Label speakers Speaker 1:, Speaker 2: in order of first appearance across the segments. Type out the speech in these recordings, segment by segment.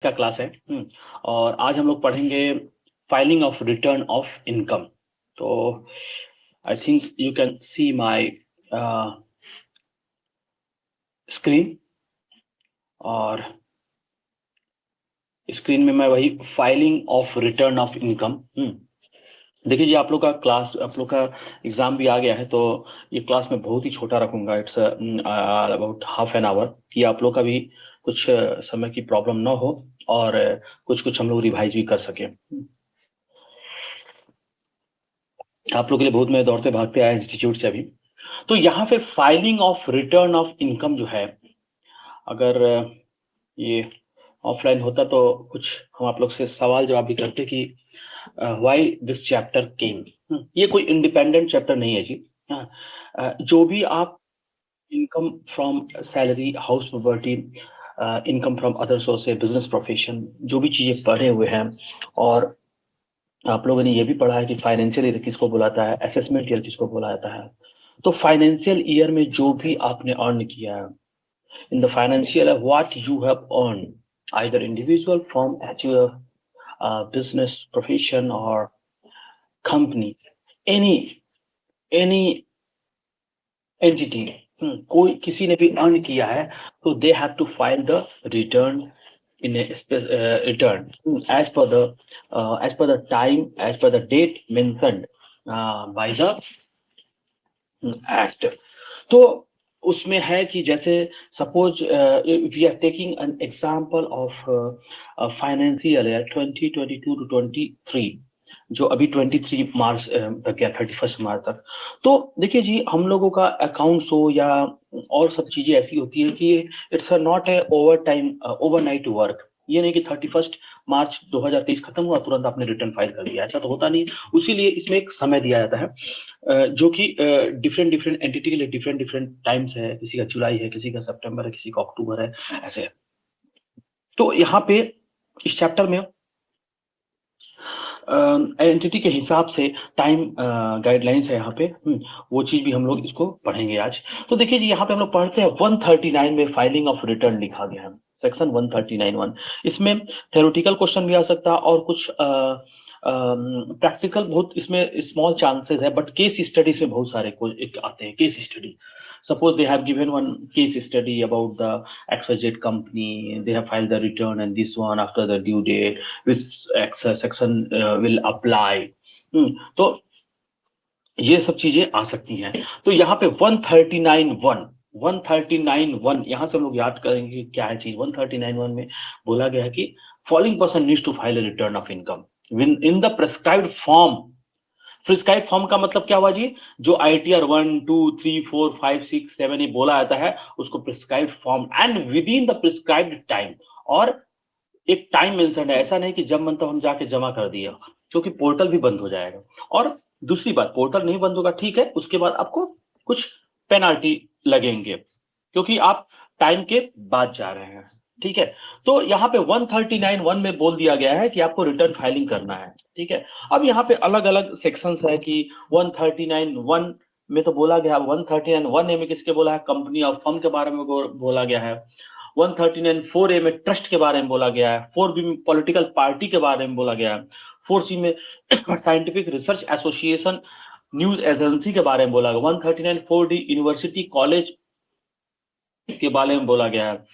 Speaker 1: का क्लास है। और आज हम लोग पढ़ेंगे filing of return of income. तो I think you can see my screen, और स्क्रीन में मैं वही filing of return of income. देखिए जी, आप लोग का एग्जाम भी आ गया है, तो ये क्लास मैं बहुत ही छोटा रखूंगा। It's about half an hour, कि आप लोग का भी कुछ समय की प्रॉब्लम ना हो, और कुछ कुछ हम लोग रिवाइज भी कर सके। आप लोग के लिए बहुत मैं दौड़ते भागते आया इंस्टीट्यूट से अभी। तो यहाँ पे filing of return of income जो है, अगर ये ऑफलाइन होता तो कुछ हम आप लोग से सवाल जवाब भी करते कि व्हाई दिस चैप्टर केम। ये कोई इंडिपेंडेंट चैप्टर नहीं है जी। जो भी आप income from salary, house property, income from other sources, business profession, जो भी चीजें पढ़े हुए हैं, और आप लोगों ने ये भी पढ़ा है कि फाइनेंशियल ईयर किसको बुलाता है, असेसमेंट ईयर किसको बुलाया जाता है। तो फाइनेंशियल ईयर में जो भी आपने अर्न किया है, in the financial what you have earn, either individual from at your business profession और कंपनी, एनी एनी एंटिटी, कोई किसी ने भी अर्न किया है, तो they have to file the return in a return as per the time, as per the date mentioned by the act. तो उसमें है कि जैसे suppose we are taking an example of financial year 2022 to 23, जो अभी 23 मार्च तक या 31 मार्च तक। तो देखिए जी, हम लोगों का अकाउंट्स हो या और सब चीजें ऐसी होती है कि it's not a over time overnight work. ये नहीं कि 31 मार्च 2023 खत्म हुआ तुरंत आपने रिटर्न फाइल कर दिया, ऐसा तो होता नहीं। उसीलिए इसमें एक समय दिया जाता है, जो कि डिफरेंट डिफरेंट एंटिटी के लिए डिफरेंट डिफरेंट टाइम्स है। किसी का जुलाई है, किसी का सितंबर है, किसी का अक्टूबर है, ऐसे है। तो यहाँ पे इस चैप्टर में एंटिटी के हिसाब से टाइम गाइडलाइंस है यहाँ पे। वो चीज भी हम लोग इसको पढ़ेंगे आज। तो देखिए जी, यहाँ पे हम लोग पढ़ते हैं 139 में फाइलिंग ऑफ रिटर्न लिखा गया है, सेक्शन 139(1). इसमें थ्योरेटिकल क्वेश्चन भी आ सकता है, और कुछ प्रैक्टिकल बहुत इसमें स्मॉल चांसेस है, बट केस स्टडी से बहुत सारे एक आते हैं। Case study, suppose they have given one case study about the XYZ company, they have filed the return and this one after the due date, which section will apply। तो ये सब चीजें आ सकती हैं। तो यहाँ पे 139(1) यहाँ से हम लोग याद करेंगे कि क्या है चीज। 139(1) में बोला गया है कि following person needs to file a return of income in the prescribed form. Prescribe form का मतलब क्या हुआ जी? जो ITR 1 2 3 4 5 6 7 ये बोला जाता है, उसको prescribe form, and with in the prescribed time. और एक टाइम मेंशन है, ऐसा नहीं कि जब मन तब हम जाके जमा कर दिया, क्योंकि पोर्टल भी बंद हो जाएगा। और दूसरी बात, पोर्टल नहीं बंद होगा ठीक है, उसके बाद आपको कुछ पेनाल्टी लगेंगे, क्योंकि आप टाइम के बाद जा रहे हैं। ठीक है। तो यहाँ पे 139(1) में बोल दिया गया है कि आपको रिटर्न फाइलिंग करना है। ठीक है। अब यहाँ पे अलग अलग सेक्शंस है कि 139(1) में तो बोला गया, 139(1) में किसके बोला है? कंपनी और फर्म के बारे में बोला गया है। 139(4) में ट्रस्ट के बारे में बोला गया है। 4B में पॉलिटिकल पार्टी के बारे में बोला गया है। 4C में scientific research association news agency के बारे में बोला गया। 139(4D) यूनिवर्सिटी कॉलेज के बारे में बोला गया है।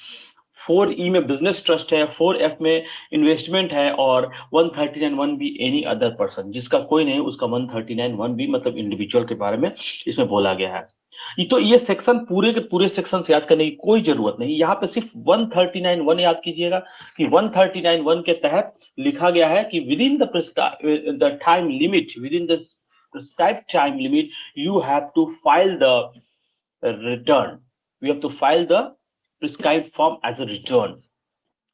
Speaker 1: 4E में बिजनेस ट्रस्ट है। 4F में इन्वेस्टमेंट है। और 139(1) भी एनी अदर पर्सन, जिसका कोई नहीं उसका 139(1) भी मतलब इंडिविजुअल के बारे में इसमें बोला गया है। तो ये सेक्शन पूरे के पूरे सेक्शन से याद करने की कोई जरूरत नहीं। यहाँ पे सिर्फ 139(1) याद कीजिएगा कि 139(1) के तहत लिखा गया है कि with in the time limit, with in the prescribed time limit, you have to file the return, you have to file the prescribed form as a return।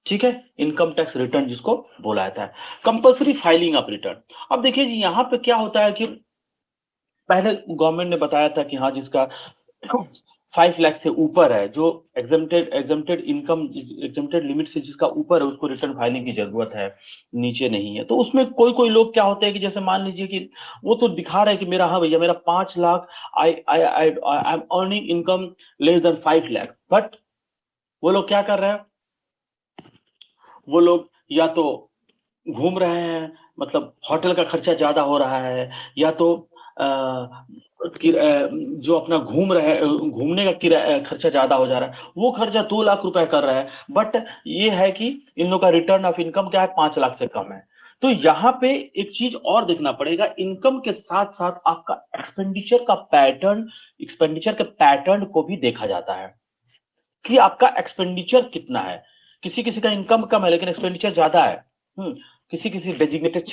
Speaker 1: ठीक है। इनकम टैक्स रिटर्न जिसको बोला जाता है, कंपल्सरी फाइलिंग ऑफ रिटर्न। अब देखिए जी, यहाँ पे क्या होता है कि पहले गवर्नमेंट ने बताया था कि हाँ, जिसका 5 लाख से ऊपर है, जो एग्जेम्प्टेड इनकम, एग्जेम्प्टेड लिमिट से जिसका ऊपर है, उसको रिटर्न फाइलिंग की जरूरत है, नीचे नहीं है। तो उसमें कोई कोई लोग क्या होते हैं कि जैसे मान लीजिए कि वो तो दिखा रहे हैं कि मेरा, हाँ भैया मेरा 5 lakh, I I I I am earning income less than 5 lakh, but वो लोग क्या कर रहे हैं? वो लोग या तो घूम रहे हैं, मतलब होटल का खर्चा ज्यादा हो रहा है, या तो जो अपना घूमने का खर्चा ज्यादा हो जा रहा है, वो खर्चा 2 लाख रुपए कर रहा है, बट ये है कि इन लोग का रिटर्न ऑफ इनकम क्या है, 5 लाख से कम है। तो यहाँ पे एक चीज और देखना पड़ेगा, इनकम के साथ साथ आपका एक्सपेंडिचर के पैटर्न को भी देखा जाता है कि आपका एक्सपेंडिचर कितना है। किसी किसी का इनकम कम है लेकिन एक्सपेंडिचर ज्यादा है। किसी किसी डेजिग्नेटेड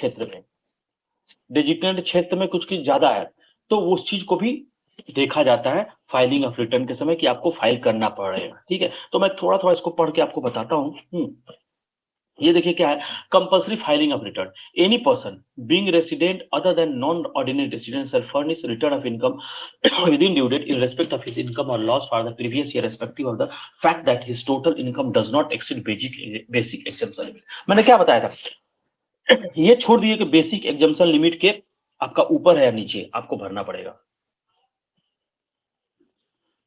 Speaker 1: क्षेत्र में कुछ की ज्यादा है, तो उस चीज को भी देखा जाता है फाइलिंग ऑफ रिटर्न के समय कि आपको फाइल करना पड़ेगा। ठीक है, तो मैं थोड़ा थोड़ा इसको पढ़ के आपको बताता हूँ। ये देखिए क्या है, compulsory filing of return. Any person being resident other than non ordinary resident shall furnish return of income within due date in respect of his income or loss for the previous year, respective of the fact that his total income does not exceed basic exemption limit। मैंने क्या बताया था, ये छोड़ दिए कि basic exemption limit के आपका ऊपर है या नीचे, आपको भरना पड़ेगा।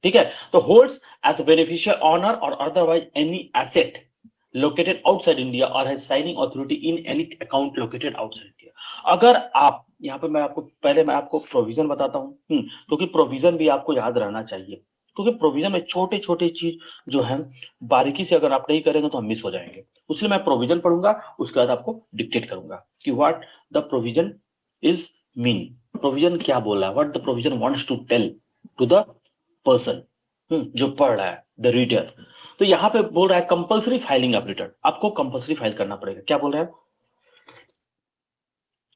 Speaker 1: ठीक है, तो होल्ड्स एज बेनिफिशियल ऑनर और otherwise any asset located outside India or has signing authority in any account located outside India। अगर आप यहाँ पे मैं आपको प्रोविजन बताता हूँ, क्योंकि प्रोविजन भी आपको याद रहना चाहिए, क्योंकि प्रोविजन में छोटे छोटे चीज जो है बारीकी से अगर आप नहीं करेंगे तो हम मिस हो जाएंगे। इसलिए मैं प्रोविजन पढ़ूंगा, उसके बाद आपको डिक्टेट करूंगा कि what the provision is mean. Provision क्या बोल रहा है, what the provision wants to tell to the person जो पढ़ रहा है, द रीडर। तो यहां पे बोल रहा है कंपल्सरी फाइलिंग ऑफ रिटर्न, आपको कंपल्सरी फाइल करना पड़ेगा। क्या बोल रहा है,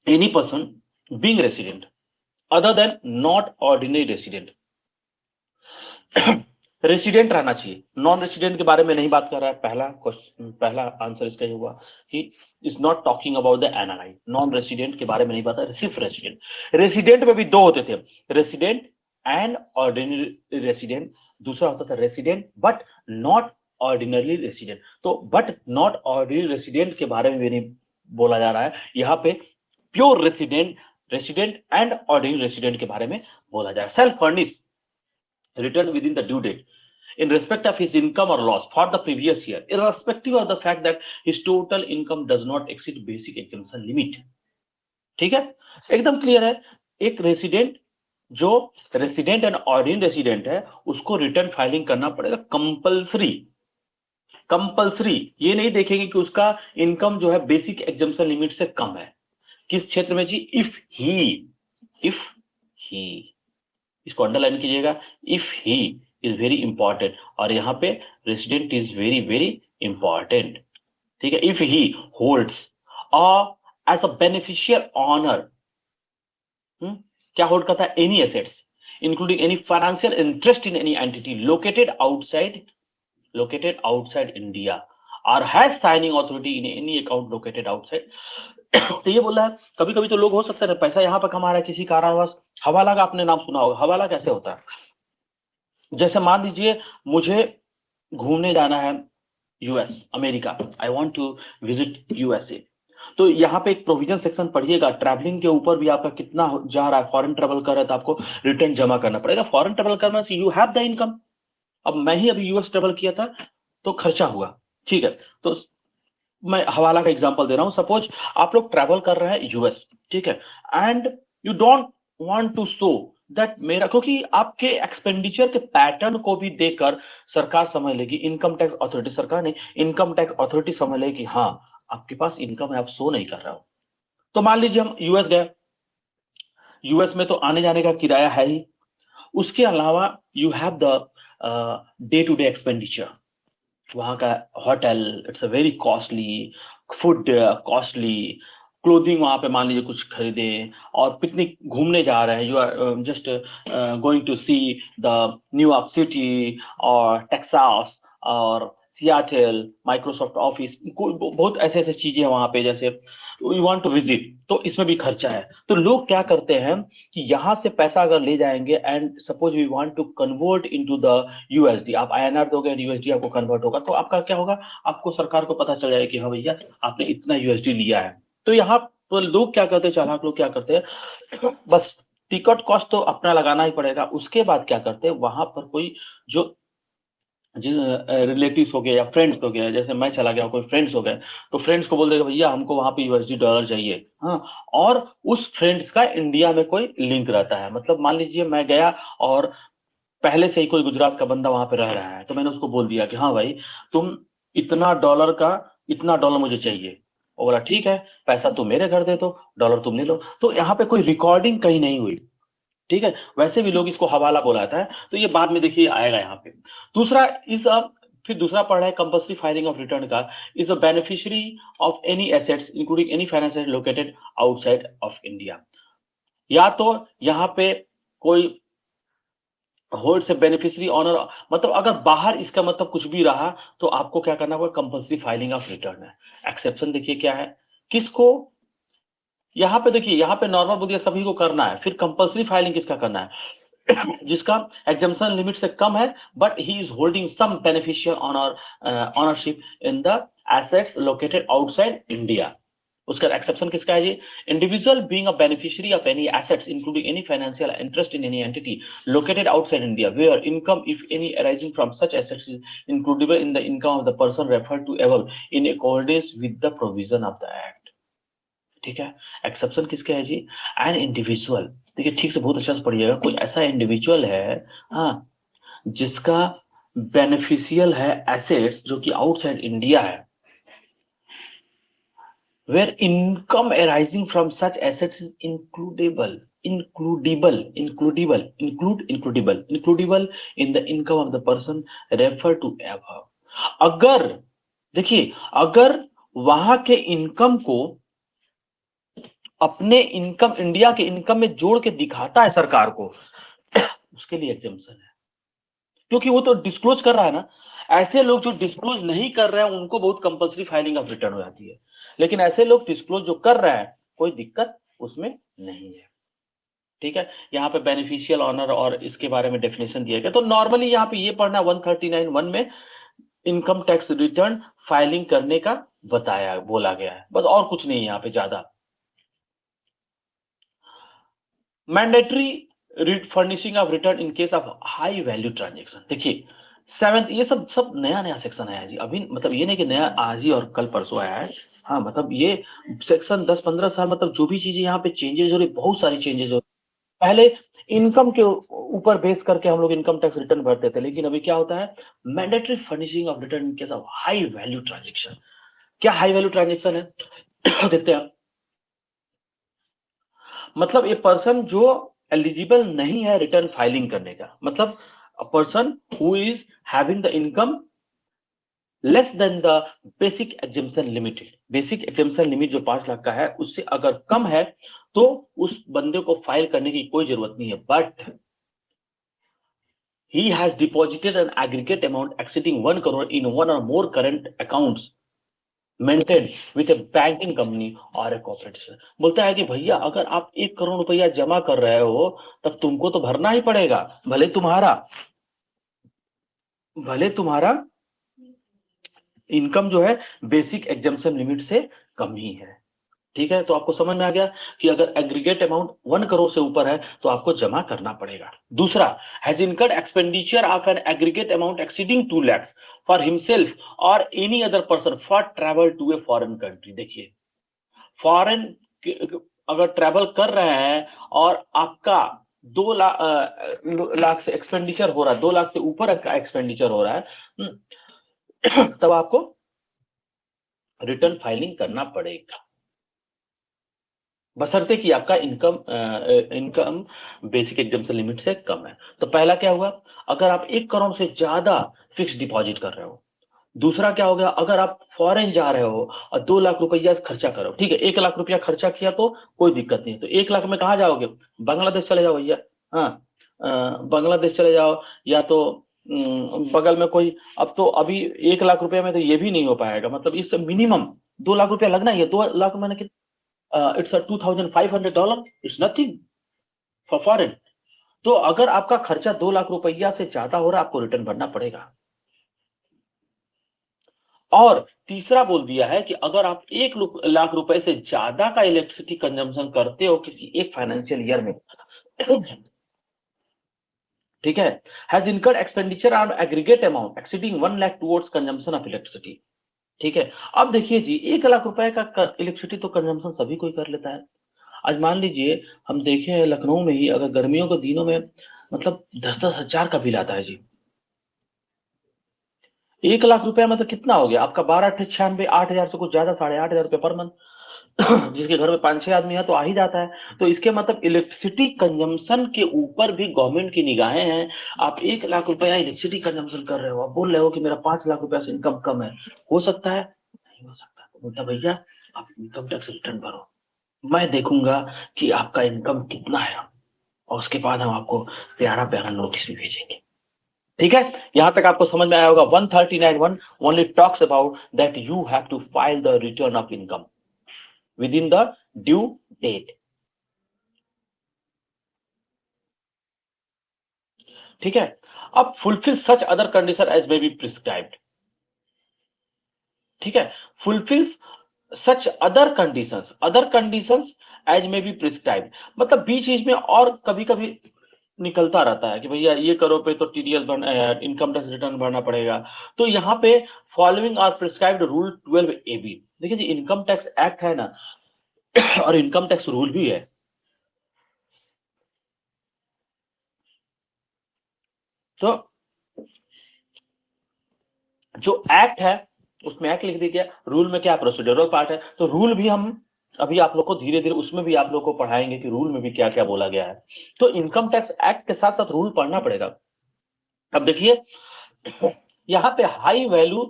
Speaker 1: any person being resident other than not ordinary resident. Resident रहना चाहिए, नॉन रेसिडेंट के बारे में नहीं बात कर रहा है। पहला क्वेश्चन, पहला आंसर इसका ये हुआ कि is not talking about the NRI. Non resident के बारे में नहीं बात है, सिर्फ रेसिडेंट। रेसिडेंट में भी दो होते थे, रेसिडेंट एंड ऑर्डिनरी रेसिडेंट। दूसरा होता था resident but not ordinary resident. तो बट नॉट ऑर्डिनरी रेसिडेंट के बारे में भी नहीं बोला जा रहा है, यहाँ पे pure resident and ordinary resident के बारे में बोला जा रहा है। Self furnish return within the due date in respect of his income or loss for the previous year, irrespective of the fact that his total income does not exceed basic exemption limit। ठीक है, एकदम clear है। एक resident जो resident and ordinary resident है उसको return filing करना पड़ेगा कंपल्सरी। कंपल्सरी ये नहीं देखेंगे कि उसका इनकम जो है बेसिक एग्जम्पशन लिमिट से कम है। किस क्षेत्र में जी, इफ ही, इसको अंडरलाइन कीजिएगा, if he is very important, और यहां पे resident is very very important. ठीक है, if he holds as a beneficial owner, क्या होल्ड करता है, any assets including any financial interest in any entity located outside India और has signing authority in any account located outside. तो ये बोला है, कभी कभी तो लोग हो सकता है पैसा यहां पर कमा रहा है किसी कारणवश, हवाला का आपने नाम सुना होगा। हवाला कैसे होता है, जैसे मान लीजिए मुझे घूमने जाना है US America, I want to visit USA. तो यहाँ पे एक प्रोविजन सेक्शन पढ़िएगा, ट्रैवलिंग के ऊपर भी आपका कितना जा रहा है, फॉरेन ट्रेवल कर रहा है तो आपको रिटर्न जमा करना पड़ेगा। फॉरेन ट्रेवल करने से यू हैव द इनकम। अब मैं ही अभी यूएस ट्रेवल किया था तो खर्चा हुआ, ठीक है, तो मैं हवाला का एग्जांपल दे रहा हूं। सपोज आप लोग ट्रैवल कर रहे हैं यूएस, ठीक है, and you don't want to show that मेरा, क्योंकि आपके एक्सपेंडिचर के पैटर्न को भी देखकर सरकार समझ लेगी, इनकम टैक्स अथॉरिटी, सरकार नहीं, इनकम टैक्स अथॉरिटी समझ लेगी कि हाँ आपके पास इनकम है, आप शो नहीं कर रहे हो। तो मान लीजिए हम यूएस गए, यूएस में तो आने जाने का किराया है ही, उसके अलावा you have the day to day expenditure, वहां का hotel it's a very costly, food costly, clothing वहां पे मान लीजिए कुछ खरीदे, और पिकनिक घूमने जा रहे हैं, you are just going to see the New York city और टेक्सास और सियाटल, माइक्रोसॉफ्ट ऑफिस, बहुत ऐसे ऐसे चीजें हैं वहां पे, जैसे यू वांट टू विजिट, तो इसमें भी खर्चा है। तो लोग क्या करते हैं कि यहां से पैसा अगर ले जाएंगे and suppose we want to convert into the USD, आप आईएनआर दोगे, यूएसडी आपको कन्वर्ट होगा, तो आपका क्या होगा, आपको सरकार को पता चल जाएगा कि हाँ भैया आपने इतना यूएसडी लिया है। तो यहाँ पर लोग क्या करते हैं, चालाक लोग क्या करते हैं, बस टिकट कॉस्ट तो अपना लगाना ही पड़ेगा, उसके बाद क्या करते हैं, वहां पर कोई जो रिलेटिव्स हो गए या फ्रेंड्स हो गए, जैसे मैं चला गया कोई फ्रेंड्स हो गए, तो फ्रेंड्स को बोल देगा भैया हमको वहां पे यूएसडी डॉलर चाहिए। हाँ, और उस फ्रेंड्स का इंडिया में कोई लिंक रहता है, मतलब मान लीजिए मैं गया और पहले से ही कोई गुजरात का बंदा वहां पे रह रहा है, तो मैंने उसको बोल दिया कि हाँ भाई तुम इतना डॉलर का इतना डॉलर मुझे चाहिए। वो बोला ठीक है, पैसा तुम मेरे घर दे दो, डॉलर तुम ले लो। तो यहाँ पे कोई रिकॉर्डिंग कहीं नहीं हुई, ठीक है। वैसे भी लोग इसको हवाला बोलाता है, तो ये बाद में देखिए आएगा यहाँ पे। दूसरा इस फिर दूसरा पढ़ रहा है कंपल्सरी फाइलिंग ऑफ रिटर्न का। Is a beneficiary of any assets including any financial located outside of India. या तो यहाँ पे कोई होल्ड से बेनिफिशियरी ऑनर, मतलब अगर बाहर इसका मतलब कुछ भी रहा तो आपको क्या करना होगा, कंपल्सरी फाइलिंग ऑफ रिटर्न है। एक्सेप्शन देखिए क्या है, किसको, यहाँ पे देखिए यहाँ पे नॉर्मल बोल दिया सभी को करना है, फिर कंपल्सरी फाइलिंग किसका करना है जिसका एग्जाम्पशन लिमिट से कम है but he is holding some beneficial owner ownership in the assets located outside India. उसका एक्सेप्शन किसका है जी, individual being a beneficiary of any assets including any financial interest in any entity located outside India where income if any arising from such assets is includable in the income of the person referred to above in accordance with the provision of the act. ठीक है, exception किसके है जी, an individual. देखिए ठीक से बहुत अच्छा से पढ़िएगा, कोई ऐसा इंडिविजुअल है, हाँ, जिसका बेनिफिशियल है एसेट्स जो कि आउटसाइड इंडिया है, where income arising from such assets is includable in the income of the person referred to above। अगर देखिए, अगर वहां के इनकम को अपने इनकम इंडिया के इनकम में जोड़ के दिखाता है सरकार को उसके लिए एग्जाम्पशन है, क्योंकि वो तो डिस्क्लोज कर रहा है ना। ऐसे लोग जो डिस्क्लोज नहीं कर रहे हैं उनको बहुत कंपल्सरी फाइलिंग ऑफ रिटर्न हो जाती है, लेकिन ऐसे लोग डिस्क्लोज जो कर रहे हैं कोई दिक्कत उसमें नहीं है। ठीक है, यहाँ पे बेनिफिशियल ऑनर और इसके बारे में डेफिनेशन दिया गया, तो नॉर्मली यहाँ पे ये पढ़ना 139(1) में इनकम टैक्स रिटर्न फाइलिंग करने का बताया बोला गया है, बस और कुछ नहीं है यहाँ पे ज्यादा। Mandatory furnishing of return in case of high value transaction. देखिए सेवेंथ, ये सब सब नया नया सेक्शन आया है जी, अभी मतलब ये नहीं कि नया आज ही और कल परसों आया है। हाँ, मतलब ये सेक्शन 10-15 साल, मतलब जो भी चीजें यहाँ पे चेंजेस हो रही, बहुत सारी चेंजेस हो रही। पहले इनकम के ऊपर बेस करके हम लोग इनकम टैक्स रिटर्न भरते थे, लेकिन अभी क्या होता है, mandatory furnishing of return in case of high value transaction. क्या हाई वैल्यू ट्रांजेक्शन है देखते हैं। मतलब ये पर्सन जो एलिजिबल नहीं है रिटर्न फाइलिंग करने का, मतलब a person who is having the income less then the basic exemption limit. Basic exemption limit जो 5 लाख का है उससे अगर कम है तो उस बंदे को फाइल करने की कोई जरूरत नहीं है, but he has deposited an aggregate amount exceeding 1 crore in one or more current accounts maintain with A banking company और ए कॉर्पोरेट। बोलता है कि भैया अगर आप 1 करोड़ रुपया जमा कर रहे हो तब तुमको तो भरना ही पड़ेगा, भले तुम्हारा इनकम जो है बेसिक एग्जाम्पशन लिमिट से कम ही है। ठीक है, तो आपको समझ में आ गया कि अगर एग्रीगेट अमाउंट 1 करोड़ से ऊपर है तो आपको जमा करना पड़ेगा। दूसरा, has incurred expenditure of an aggregate amount exceeding 2 lakhs for himself or any other person for travel to a foreign country. देखिए फॉरेन अगर ट्रैवल कर रहे हैं और आपका 2 लाख से एक्सपेंडिचर हो रहा है, 2 लाख से ऊपर का एक्सपेंडिचर हो रहा है, तब आपको रिटर्न फाइलिंग करना पड़ेगा, बशर्ते कि आपका इनकम बेसिक एग्जाम्पशन लिमिट से कम है। तो पहला क्या हुआ, अगर आप 1 करोड़ से ज्यादा फिक्स डिपॉजिट कर रहे हो। दूसरा क्या हो गया, अगर आप फॉरेन जा रहे हो और 2 लाख रुपया खर्चा करो, ठीक है, 1 लाख रुपया खर्चा किया तो कोई दिक्कत नहीं है, तो 1 लाख में कहाँ जाओगे, बांग्लादेश चले जाओ भैया। हाँ, बांग्लादेश चले जाओ, या तो बगल में कोई, अब तो अभी 1 लाख रुपया में तो ये भी नहीं हो पाएगा, मतलब इस मिनिमम 2 लाख रुपया लगना ही है। 2 लाख मैंने it's $2,500, it's nothing for foreign. तो अगर आपका खर्चा 2 लाख रुपया से ज्यादा हो रहा है आपको रिटर्न भरना पड़ेगा। और तीसरा बोल दिया है कि अगर आप 1 लाख रुपए से ज्यादा का इलेक्ट्रिसिटी कंजम्पशन करते हो किसी एक फाइनेंशियल ईयर में ठीक है, has incurred expenditure on aggregate amount exceeding 1 lakh towards consumption of electricity. ठीक है, अब देखिए जी 1 लाख रुपए का इलेक्ट्रिसिटी तो कंजम्पशन सभी कोई कर लेता है। आज मान लीजिए हम देखें लखनऊ में ही अगर गर्मियों के दिनों में मतलब 10-10 हजार का बिल आता है जी। 1 लाख रुपए मतलब कितना हो गया आपका? 12×8 = 8,000 से कुछ ज्यादा, 8,500 रुपए पर मंथ। जिसके घर में 5-6 आदमी है तो आ ही जाता है। तो इसके मतलब इलेक्ट्रिसिटी कंजम्पशन के ऊपर भी गवर्नमेंट की निगाहें हैं। आप 1 लाख रुपया इलेक्ट्रिसिटी कंजम्पशन कर रहे हो, आप बोल रहे हो कि मेरा 5 लाख रुपया से इनकम कम है, हो सकता है? नहीं हो सकता। तो बोलता भैया आप इनकम टैक्स रिटर्न भरो, मैं देखूंगा कि आपका इनकम कितना है, और उसके बाद हम आपको प्यारा प्यारा नोटिस भी भेजेंगे। ठीक है, यहां तक आपको समझ में आया होगा। 139(1) only talks about that you have to file the return of income within the due date. ठीक है, अब fulfil such other condition as may be prescribed. ठीक है, fulfils such other conditions as may be prescribed, मतलब बीच बीच में और कभी कभी निकलता रहता है कि भैया ये करो पे तो टीडीएस इनकम टैक्स रिटर्न भरना पड़ेगा। तो यहाँ पे following are prescribed rule 12AB। देखिए जी इनकम टैक्स एक्ट है ना, और इनकम टैक्स रूल भी है। तो जो एक्ट है उसमें एक्ट लिख दिया, रूल में क्या प्रोसीड्यूरल पार्ट है। तो रूल भी हम अभी आप लोग को धीरे धीरे उसमें भी आप लोग को पढ़ाएंगे कि रूल में भी क्या क्या बोला गया है। तो इनकम टैक्स एक्ट के साथ साथ रूल पढ़ना पड़ेगा। अब देखिए यहाँ पे high value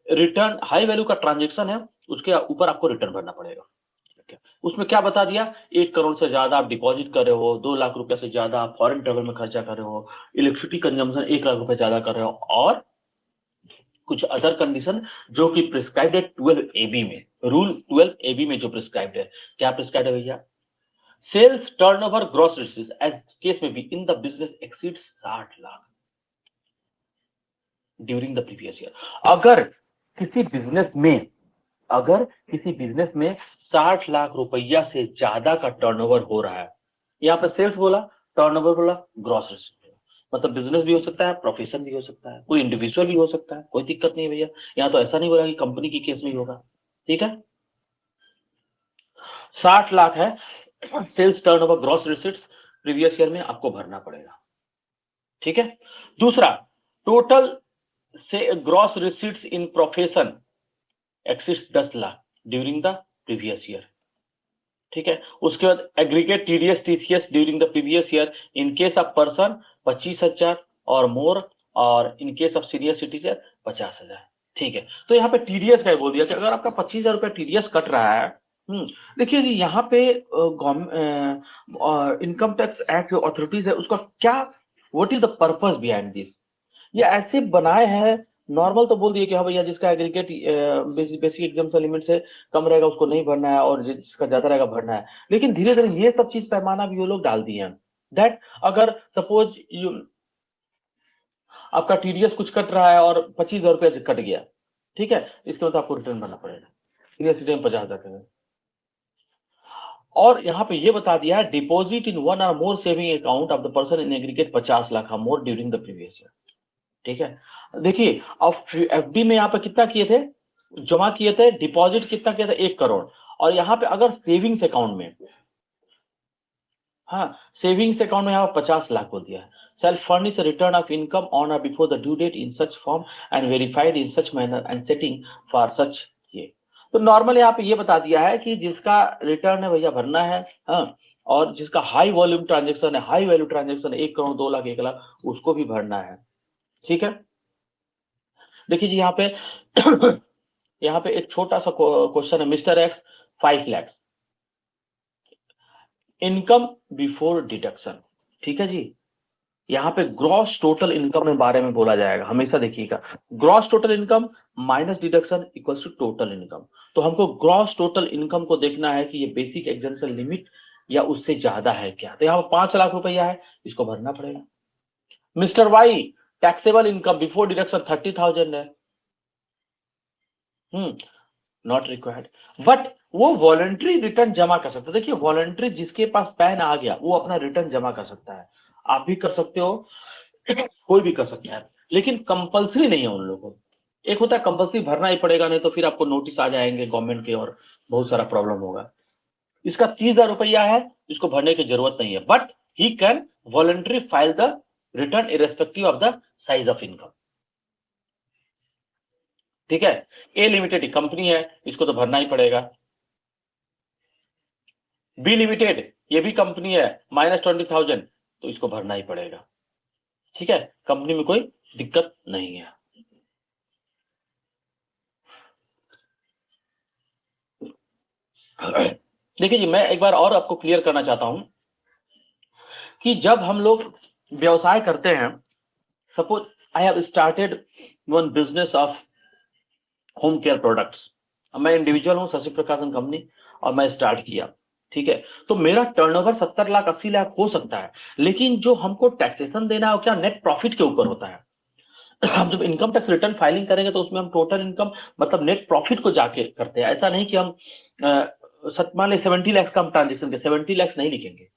Speaker 1: return, high value का ट्रांजेक्शन है, उसके ऊपर आपको रिटर्न भरना पड़ेगा। उसमें क्या बता दिया, 1 करोड़ से ज्यादा आप डिपॉजिट कर रहे हो, 2 लाख रुपए से ज्यादा आप फॉरेन ट्रेवल में खर्चा कर रहे हो, इलेक्ट्रिसिटी कंजम्पशन 1 लाख रुपए ज्यादा कर रहे हो, और कुछ अदर कंडीशन जो कि प्रिस्क्राइब्ड है 12AB में। रूल 12AB में जो प्रिस्क्राइब्ड है, क्या प्रिस्क्राइब्ड है भैया? Sales turnover gross receipts as case में be in the business exceeds 60 lakh during the previous year. अगर किसी बिजनेस में अगर किसी बिजनेस में 60 लाख रुपया से ज्यादा का टर्नओवर हो रहा है, यहाँ पे सेल्स बोला, टर्नओवर बोला, ग्रॉस रिसीट, मतलब बिजनेस भी हो सकता है, प्रोफेशन भी हो सकता है, कोई इंडिविजुअल भी हो सकता है, कोई दिक्कत नहीं है भैया। यहाँ तो ऐसा नहीं बोला कि कंपनी की केस में ही होगा। ठीक है, 60 लाख है sales turnover gross receipts previous year में आपको भरना पड़ेगा। ठीक है, दूसरा टोटल से gross receipts in profession exceeds 10 lakh during the previous year. ठीक है, उसके बाद aggregate TDS TCS during the previous year in case of person 25,000 or more, और in case of senior citizen 50,000। ठीक है, तो यहाँ पे टीडीएस का बोल दिया कि अगर आपका 25,000 रुपया टीडीएस कट रहा है, देखिए जी यहाँ पे इनकम टैक्स एक्ट जो अथॉरिटीज है उसका क्या, what is the purpose behind this. ये ऐसे बनाए हैं, नॉर्मल तो बोल दिए कि हाँ भैया जिसका एग्रीगेट बेसिक एग्जाम्पशन लिमिट से कम रहेगा उसको नहीं भरना है, और जिसका ज्यादा रहेगा भरना है। लेकिन धीरे धीरे ये सब चीज पैमाना भी वो लोग डाल दिए हैं, दैट अगर सपोज यू आपका टीडीएस कुछ कट रहा है और 25,000 रुपया कट गया, ठीक है, इसके बाद आपको रिटर्न भरना पड़ेगा, टीडीएस रिटर्न 50,000 का। और यहाँ पे ये बता दिया है deposit in one or more saving account of the person in aggregate 50 lakh more during the previous year. ठीक है, देखिए अब एफडी में यहाँ पे कितना किए थे, जमा किए थे, डिपॉजिट कितना किया था 1 करोड़, और यहाँ पे अगर सेविंग्स अकाउंट में, हाँ सेविंग्स अकाउंट में यहाँ 50 लाख बोल दिया है। Self furnish return of income on or before the due date in such form and verified in such manner and setting for such ये। तो नॉर्मल यहाँ पे ये बता दिया है कि जिसका रिटर्न है भैया भरना है, हाँ, और जिसका हाई वॉल्यूम ट्रांजेक्शन है, हाई वैल्यू ट्रांजेक्शन है, 1 करोड़ 2 लाख 1 लाख, उसको भी भरना है। ठीक है, देखिए जी यहाँ पे यहाँ पे एक छोटा सा क्वेश्चन है, mister x 5 lakh income before deduction. ठीक है जी, यहाँ पे ग्रॉस टोटल इनकम के बारे में बोला जाएगा, हमेशा देखिएगा gross total income minus deduction equals to total income. तो हमको ग्रॉस टोटल इनकम को देखना है कि ये बेसिक एग्जाम्पशन लिमिट या उससे ज्यादा है क्या। तो यहाँ पे 5 लाख रुपया है, इसको भरना पड़ेगा। Mister Y taxable income before deduction 30,000 है, नॉट रिक्वायर्ड, बट वो वॉलंटरी रिटर्न जमा कर सकता है। देखिए वॉलंटरी जिसके पास पैन आ गया वो अपना रिटर्न जमा कर सकता है, आप भी कर सकते हो, कोई भी कर सकता है, लेकिन कंपलसरी नहीं है उन लोगों को। एक होता है कंपलसरी भरना ही पड़ेगा, नहीं तो फिर आपको नोटिस आ जाएंगे गवर्नमेंट के और बहुत सारा प्रॉब्लम होगा। इसका 30,000 रुपया है, इसको भरने की जरूरत नहीं है, but he can voluntary file the return irrespective of the size of income. ठीक है, ए लिमिटेड कंपनी है, इसको तो भरना ही पड़ेगा। बी लिमिटेड ये भी कंपनी है, -20,000, तो इसको भरना ही पड़ेगा। ठीक है, कंपनी में कोई दिक्कत नहीं है। देखिए जी, मैं एक बार और आपको क्लियर करना चाहता हूं कि जब हम लोग व्यवसाय करते हैं, suppose I have started one business of home care products. मैं इंडिविजुअल हूं, शशि प्रकाशन कंपनी, और मैं स्टार्ट किया। ठीक है, तो मेरा टर्नओवर 70 लाख 80 लाख हो सकता है, लेकिन जो हमको टैक्सेशन देना है क्या नेट प्रॉफिट के ऊपर होता है। हम जब इनकम टैक्स रिटर्न फाइलिंग करेंगे तो उसमें हम टोटल इनकम मतलब नेट प्रॉफिट को जाके करते हैं। ऐसा नहीं कि हम मान ली 70 लैक्स का हम ट्रांजेक्शन के 70 लैक्स नहीं लिखेंगे।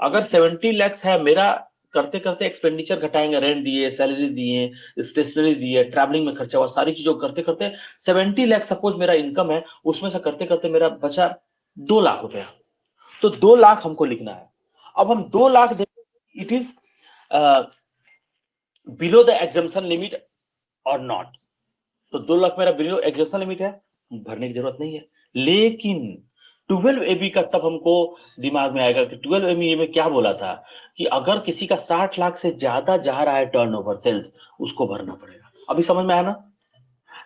Speaker 1: अगर 70 लैक्स है मेरा, करते करते एक्सपेंडिचर घटाएंगे, रेंट दिए, सैलरी दिए, स्टेशनरी दिए, ट्रैवलिंग में खर्चा हुआ, सारी चीजों करते करते 70 लाख सपोज मेरा इनकम है, उसमें से करते करते मेरा बचा 2 लाख रुपया, तो 2 लाख हमको लिखना है। अब हम 2 लाख देखें, it is below the exemption limit और नॉट। तो 2 लाख मेरा बिलो एग्जम्पशन लिमिट है, भरने की जरूरत नहीं है। लेकिन 12 एबी का तब हमको दिमाग में आएगा कि 12 एबी में क्या बोला था कि अगर किसी का 60 लाख से ज्यादा जा रहा है टर्नओवर सेल्स, उसको भरना पड़ेगा। अभी समझ में आया ना।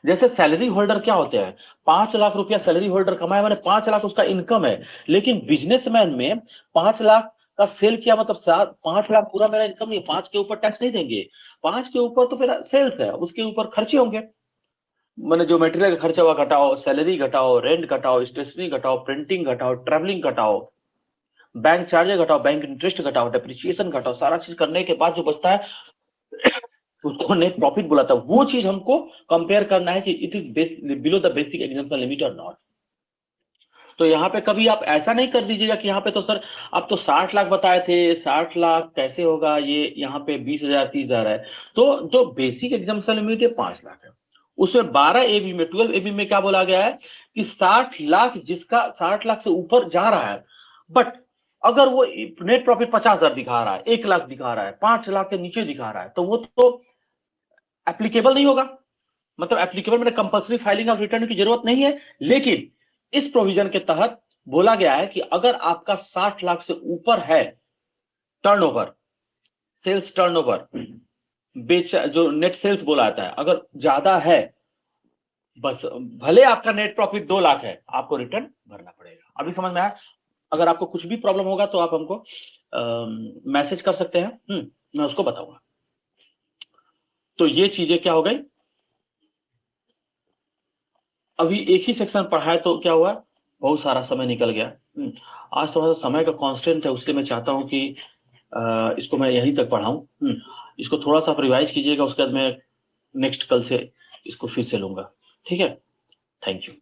Speaker 1: जैसे सैलरी होल्डर क्या होते हैं, 5 लाख रुपया सैलरी होल्डर कमाए, मैंने 5 लाख उसका इनकम है, लेकिन बिजनेसमैन में 5 लाख का सेल किया मतलब 5 लाख पूरा मेरा इनकम नहीं, 5 के ऊपर टैक्स नहीं देंगे। 5 के ऊपर तो मेरा सेल्स है, उसके ऊपर खर्चे होंगे। मैंने जो मटेरियल का खर्चा हुआ घटाओ, सैलरी घटाओ, रेंट घटाओ, स्टेशनरी घटाओ, प्रिंटिंग घटाओ, ट्रैवलिंग घटाओ, बैंक चार्जेस घटाओ, बैंक इंटरेस्ट घटाओ, डेप्रिसिएशन घटाओ, सारा चीज करने के बाद जो बचता है उसको नेट प्रॉफिट बुलाता है। वो चीज हमको कंपेयर करना है कि it is below the basic example limit और नॉट। तो यहाँ पे कभी आप ऐसा नहीं कर दीजिएगा कि यहाँ पे तो सर आप तो 60 लाख बताए थे, 60 लाख कैसे होगा, ये यहाँ पे 20,000 30,000 है। तो जो बेसिक एग्जाम्पल लिमिट है 5 लाख है, उसमें 12 एबी में 12 एबी में क्या बोला गया है कि 60 लाख जिसका 60 लाख से ऊपर जा रहा है, बट अगर वो नेट प्रॉफिट 50,000 दिखा रहा है, 1 लाख दिखा रहा है, 5 लाख के नीचे दिखा रहा है, तो वो तो एप्लीकेबल नहीं होगा। मतलब एप्लीकेबल मैंने कंपल्सरी फाइलिंग ऑफ रिटर्न की जरूरत नहीं है। लेकिन इस प्रोविजन के तहत बोला गया है कि अगर आपका 60 लाख से ऊपर है टर्नओवर, सेल्स टर्नओवर, बेच जो नेट सेल्स बोला जाता है, अगर ज्यादा है, बस भले आपका नेट प्रॉफिट 2 लाख है, आपको रिटर्न भरना पड़ेगा। अभी समझ में आया। अगर आपको कुछ भी प्रॉब्लम होगा तो आप हमको मैसेज कर सकते हैं, मैं उसको बताऊंगा। तो ये चीजें क्या हो गई, अभी एक ही सेक्शन पढ़ा है तो क्या हुआ, बहुत सारा समय निकल गया। आज थोड़ा सा समय का कांस्टेंट है, उसलिए मैं चाहता हूं कि इसको मैं यहीं तक पढ़ाऊं। इसको थोड़ा सा आप रिवाइज कीजिएगा, उसके बाद मैं नेक्स्ट कल से इसको फिर से लूंगा। ठीक है, थैंक यू।